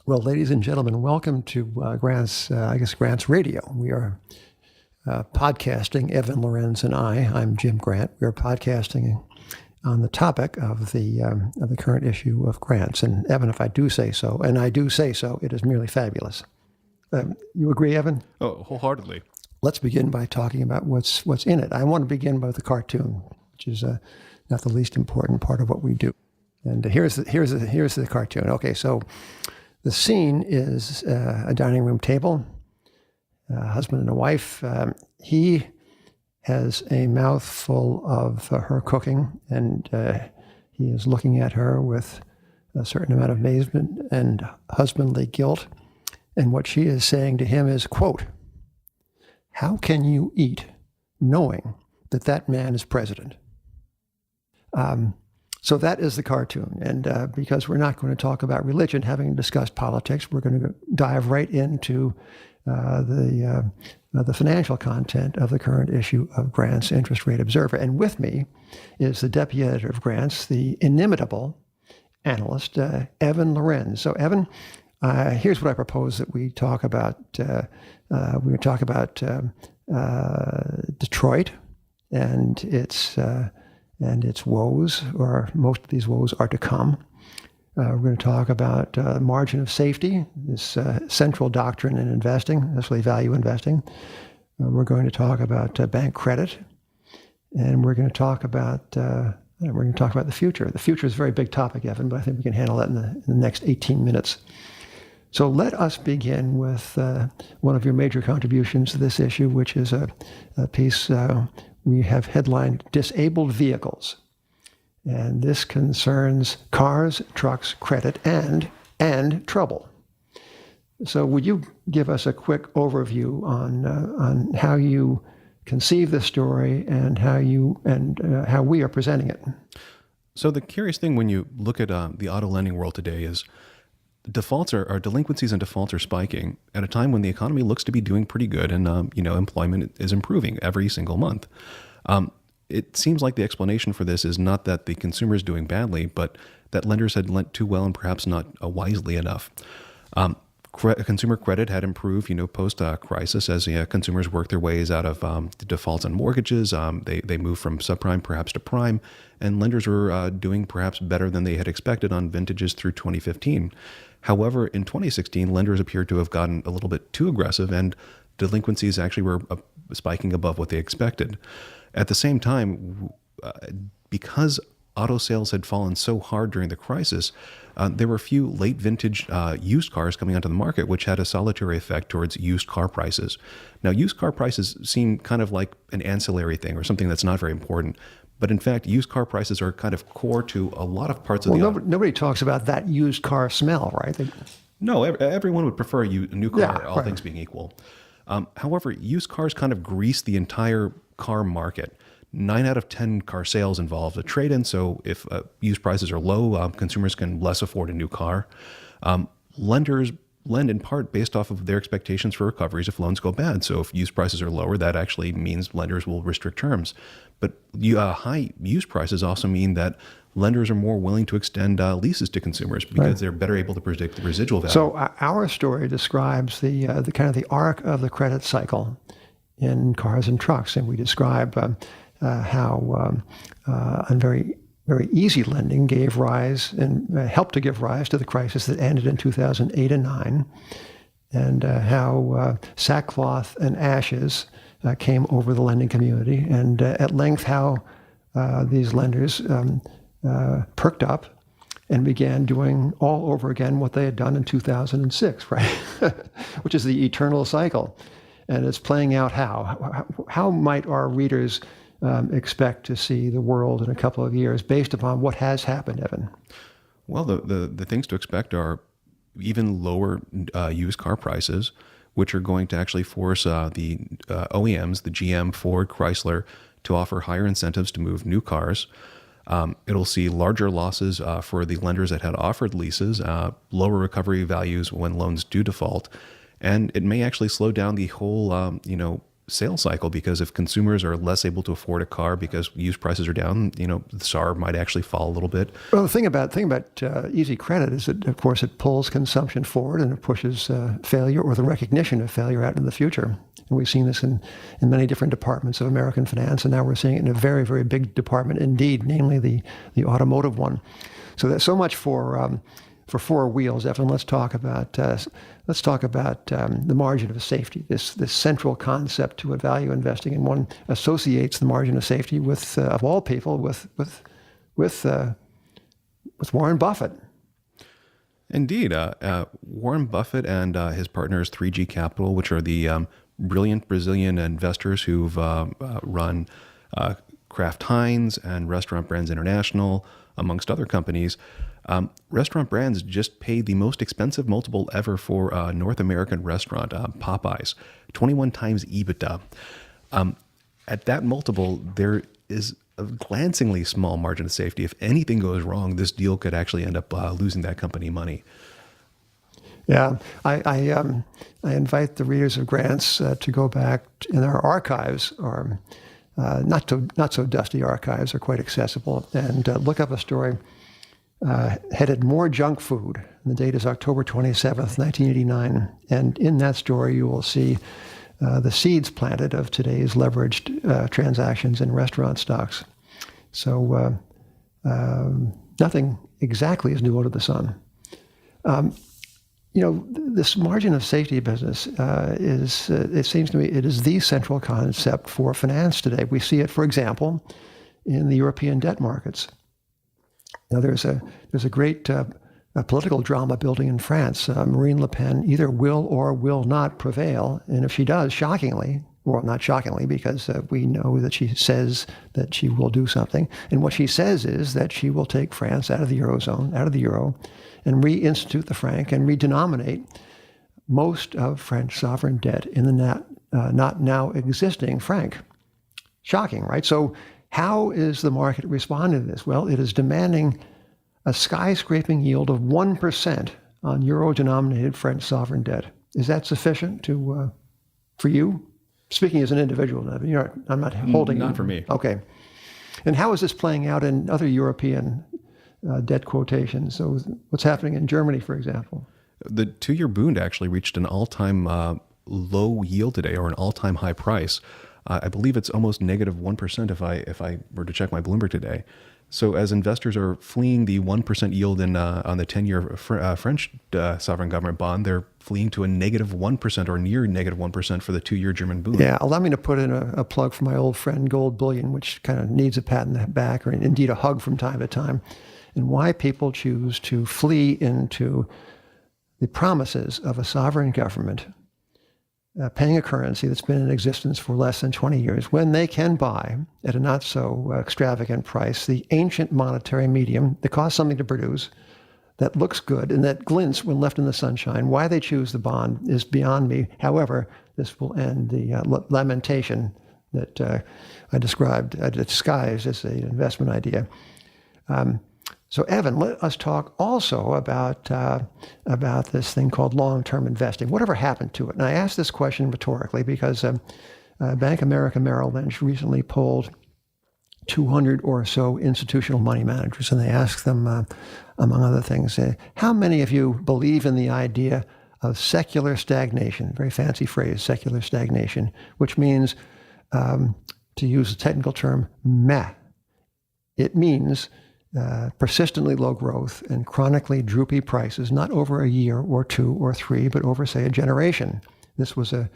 Well, ladies and gentlemen, welcome to Grant's Radio. We are podcasting, Evan, Lorenz, and I'm Jim Grant. We are podcasting on the topic of the current issue of Grants. And Evan, if I do say so, and I do say so, it is merely fabulous. You agree, Evan? Oh, wholeheartedly. Let's begin by talking about what's in it. I want to begin by the cartoon, which is not the least important part of what we do. And here's the cartoon. Okay, so the scene is a dining room table, a husband and a wife. He has a mouthful of her cooking, and he is looking at her with a certain amount of amazement and husbandly guilt. And what she is saying to him is, quote, "How can you eat knowing that that man is president?" So that is the cartoon. And because we're not going to talk about religion, having discussed politics, we're going to dive right into the financial content of the current issue of Grant's Interest Rate Observer. And with me is the deputy editor of Grant's, the inimitable analyst, Evan Lorenz. So Evan, here's what I propose that we talk about. We're going to talk about Detroit and its woes, or most of these woes are to come. We're going to talk about margin of safety, this central doctrine in investing, especially value investing. We're going to talk about bank credit, and we're going to talk about the future. The future is a very big topic, Evan, but I think we can handle that in the next 18 minutes. So let us begin with one of your major contributions to this issue, which is a piece we have headlined "Disabled Vehicles." And this concerns cars, trucks, credit, and trouble. So would you give us a quick overview on how you conceive the story and how we are presenting it? So the curious thing when you look at the auto lending world today is delinquencies and defaults are spiking at a time when the economy looks to be doing pretty good and employment is improving every single month. It seems like the explanation for this is not that the consumer is doing badly, but that lenders had lent too well and perhaps not wisely enough. Consumer credit had improved, post-crisis as consumers worked their ways out of the defaults on mortgages. They moved from subprime perhaps to prime, and lenders were doing perhaps better than they had expected on vintages through 2015. However, in 2016, lenders appeared to have gotten a little bit too aggressive, and delinquencies actually were spiking above what they expected. At the same time, because auto sales had fallen so hard during the crisis, there were a few late vintage used cars coming onto the market, which had a salutary effect towards used car prices. Now, used car prices seem kind of like an ancillary thing or something that's not very important. But in fact, used car prices are kind of core to a lot of parts of the auto. Nobody talks about that used car smell, right? No, everyone would prefer a new car, Yeah, all right. things being equal. However, used cars kind of grease the entire car market. 9 out of 10 car sales involve a trade-in, so if used prices are low, consumers can less afford a new car. Lenders lend in part based off of their expectations for recoveries if loans go bad. So if used prices are lower, that actually means lenders will restrict terms. But high used prices also mean that lenders are more willing to extend leases to consumers because they're better able to predict the residual value. So our story describes the kind of the arc of the credit cycle in cars and trucks, and we describe how very very easy lending gave rise and helped to give rise to the crisis that ended in 2008 and 9, and how sackcloth and ashes came over the lending community, and at length how these lenders perked up and began doing all over again what they had done in 2006, right? Which is the eternal cycle. And it's playing out how? How might our readers expect to see the world in a couple of years based upon what has happened, Evan? Well, the things to expect are even lower used car prices, which are going to actually force the OEMs, the GM, Ford, Chrysler, to offer higher incentives to move new cars. It'll see larger losses for the lenders that had offered leases, lower recovery values when loans do default, and it may actually slow down the whole, sales cycle, because if consumers are less able to afford a car because used prices are down, the SAR might actually fall a little bit. Well, the thing about easy credit is that, of course, it pulls consumption forward and it pushes failure or the recognition of failure out in the future. And we've seen this in many different departments of American finance, and now we're seeing it in a very, very big department indeed, namely the automotive one. So that's so much for four wheels. Evan, let's talk about the margin of safety. This central concept to a value investing, and one associates the margin of safety with, of all people, with Warren Buffett. Indeed, Warren Buffett and his partners 3G Capital, which are the brilliant Brazilian investors who've run Kraft Heinz and Restaurant Brands International, amongst other companies. Restaurant Brands just paid the most expensive multiple ever for a North American restaurant, Popeyes, 21 times EBITDA. At that multiple, there is a glancingly small margin of safety. If anything goes wrong, this deal could actually end up losing that company money. Yeah, I invite the readers of Grants to go back in our archives, or not so dusty archives, are quite accessible, and look up a story headed "More Junk Food." And the date is October 27th, 1989. And in that story, you will see the seeds planted of today's leveraged transactions in restaurant stocks. So nothing exactly is new under the sun. This margin of safety business it seems to me, it is the central concept for finance today. We see it, for example, in the European debt markets. Now, there's a great political drama building in France. Marine Le Pen either will or will not prevail, and if she does, shockingly, well, not shockingly, because we know that she says that she will do something, and what she says is that she will take France out of the Eurozone, out of the euro, and reinstitute the franc and redenominate most of French sovereign debt in the not now existing franc. Shocking, right? So how is the market responding to this? Well, it is demanding a skyscraping yield of 1% on euro-denominated French sovereign debt. Is that sufficient for you? Speaking as an individual, I'm not holding Not you. for me. Okay. And how is this playing out in other European debt quotations? So what's happening in Germany, for example? The 2-year Bund actually reached an all-time low yield today, or an all-time high price. I believe it's almost negative 1% if I were to check my Bloomberg today. So as investors are fleeing the 1% yield on the 10-year French sovereign government bond, they're fleeing to a negative 1% or near negative 1% for the 2-year German Bund. Yeah, allow me to put in a plug for my old friend Gold Bullion, which kind of needs a pat in the back, or indeed a hug from time to time, and why people choose to flee into the promises of a sovereign government paying a currency that's been in existence for less than 20 years, when they can buy at a not so extravagant price the ancient monetary medium that costs something to produce, that looks good, and that glints when left in the sunshine. Why they choose the bond is beyond me. However, this will end the lamentation that I described, disguised as an investment idea. So, Evan, let us talk also about this thing called long-term investing. Whatever happened to it? And I ask this question rhetorically because Bank of America Merrill Lynch recently polled 200 or so institutional money managers, and they asked them, among other things, how many of you believe in the idea of secular stagnation? Very fancy phrase, secular stagnation, which means, to use a technical term, meh. It means persistently low growth and chronically droopy prices, not over a year or two or three, but over, say, a generation. This was a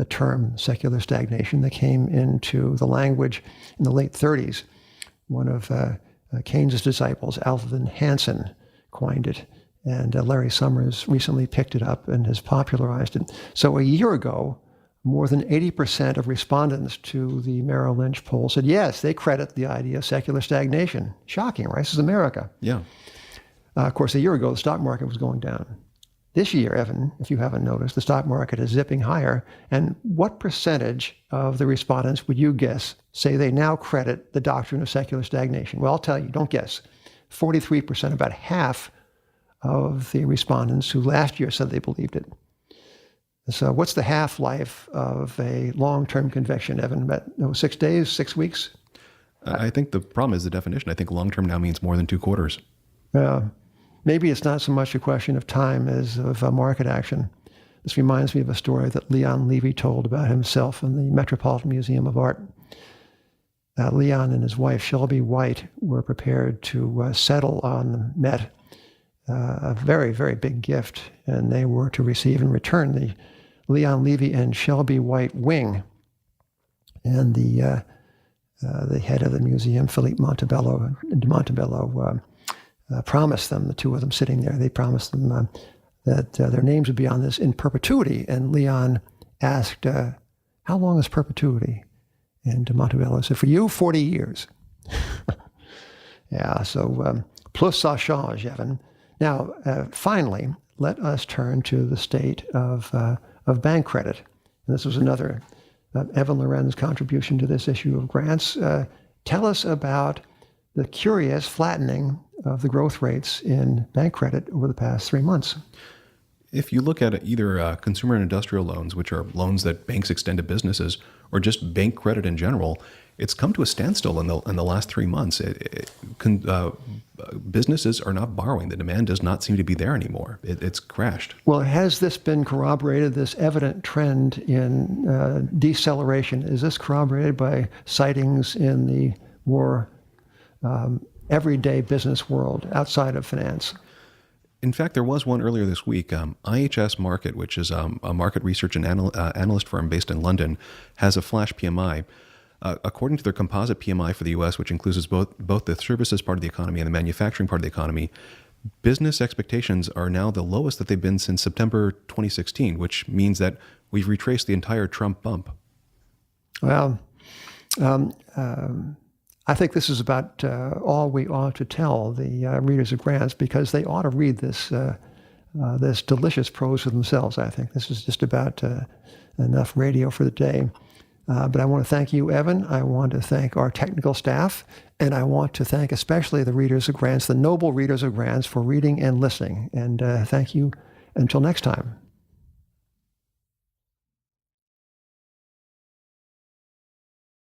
term, secular stagnation, that came into the language in the late 30s. One of Keynes's disciples, Alvin Hansen, coined it, and Larry Summers recently picked it up and has popularized it. So a year ago, more than 80% of respondents to the Merrill Lynch poll said, yes, they credit the idea of secular stagnation. Shocking, right? This is America. Yeah. Of course, a year ago, the stock market was going down. This year, Evan, if you haven't noticed, the stock market is zipping higher. And what percentage of the respondents would you guess say they now credit the doctrine of secular stagnation? Well, I'll tell you, don't guess. 43%, about half of the respondents who last year said they believed it. So what's the half-life of a long-term conviction, Evan? About 6 days, 6 weeks? I think the problem is the definition. I think long-term now means more than 2 quarters. Maybe it's not so much a question of time as of market action. This reminds me of a story that Leon Levy told about himself in the Metropolitan Museum of Art. Leon and his wife, Shelby White, were prepared to settle on the Met, a very, very big gift, and they were to receive in return the Leon Levy and Shelby White wing. And the head of the museum, Philippe Montebello, promised them, the two of them sitting there, they promised them that their names would be on this in perpetuity. And Leon asked, how long is perpetuity? And Montebello said, for you, 40 years. Yeah, so plus ça change, Evan. Now, finally, let us turn to the state of bank credit. And this was another Evan Lorenz contribution to this issue of grants. Tell us about the curious flattening of the growth rates in bank credit over the past 3 months. If you look at either consumer and industrial loans, which are loans that banks extend to businesses, or just bank credit in general, it's come to a standstill in the last 3 months. Businesses are not borrowing. The demand does not seem to be there anymore. It's crashed. Well, has this been corroborated, this evident trend in deceleration? Is this corroborated by sightings in the more everyday business world outside of finance? In fact, there was one earlier this week. IHS Markit, which is a market research and analyst firm based in London, has a flash PMI. According to their composite PMI for the U.S., which includes both the services part of the economy and the manufacturing part of the economy, business expectations are now the lowest that they've been since September 2016, which means that we've retraced the entire Trump bump. Well, I think this is about all we ought to tell the readers of grants, because they ought to read this this delicious prose for themselves. I think this is just about enough radio for the day. But I want to thank you, Evan. I want to thank our technical staff, and I want to thank especially the readers of grants, the noble readers of grants, for reading and listening. And thank you until next time.